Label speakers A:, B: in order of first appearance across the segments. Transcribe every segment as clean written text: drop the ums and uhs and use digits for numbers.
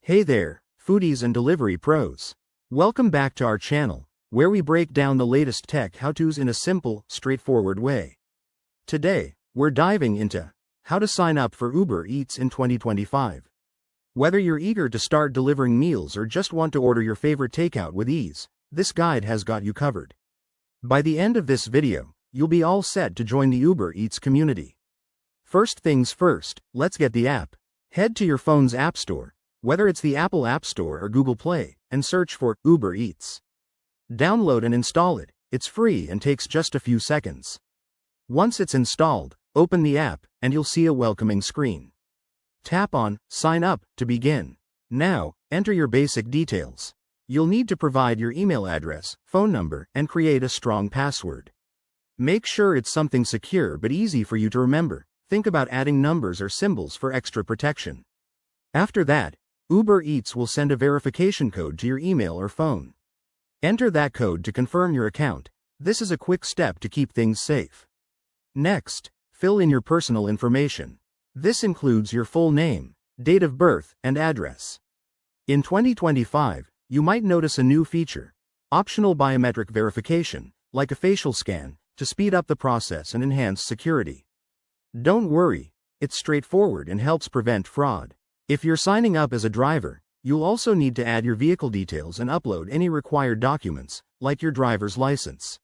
A: Hey there, foodies and delivery pros. Welcome back to our channel, where we break down the latest tech how-tos in a simple, straightforward way. Today, we're diving into how to sign up for Uber Eats in 2025. Whether you're eager to start delivering meals or just want to order your favorite takeout with ease, this guide has got you covered. By the end of this video, you'll be all set to join the Uber Eats community. First things first, let's get the app. Head to your phone's App Store, whether it's the Apple App Store or Google Play, and search for Uber Eats. Download and install it. It's free and takes just a few seconds. Once it's installed, open the app, and you'll see a welcoming screen. Tap on Sign Up to begin. Now, enter your basic details. You'll need to provide your email address, phone number, and create a strong password. Make sure it's something secure but easy for you to remember. Think about adding numbers or symbols for extra protection. After that, Uber Eats will send a verification code to your email or phone. Enter that code to confirm your account. This is a quick step to keep things safe. Next, fill in your personal information. This includes your full name, date of birth, and address. In 2025, you might notice a new feature, optional biometric verification, like a facial scan, to speed up the process and enhance security. Don't worry, it's straightforward and helps prevent fraud. If you're signing up as a driver, you'll also need to add your vehicle details and upload any required documents, like your driver's license.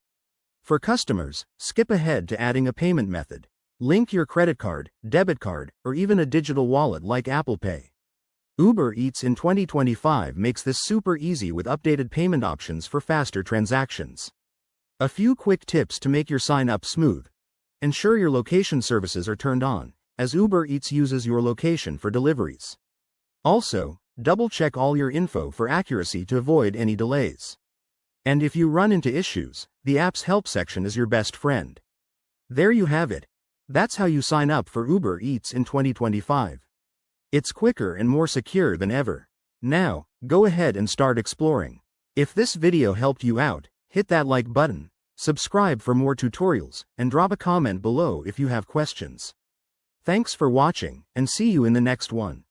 A: For customers, skip ahead to adding a payment method. Link your credit card, debit card, or even a digital wallet like Apple Pay. Uber Eats in 2025 makes this super easy with updated payment options for faster transactions. A few quick tips to make your sign-up smooth. Ensure your location services are turned on, as Uber Eats uses your location for deliveries. Also, double-check all your info for accuracy to avoid any delays. And if you run into issues, the app's help section is your best friend. There you have it. That's how you sign up for Uber Eats in 2025. It's quicker and more secure than ever. Now, go ahead and start exploring. If this video helped you out, hit that like button, subscribe for more tutorials, and drop a comment below if you have questions. Thanks for watching, and see you in the next one.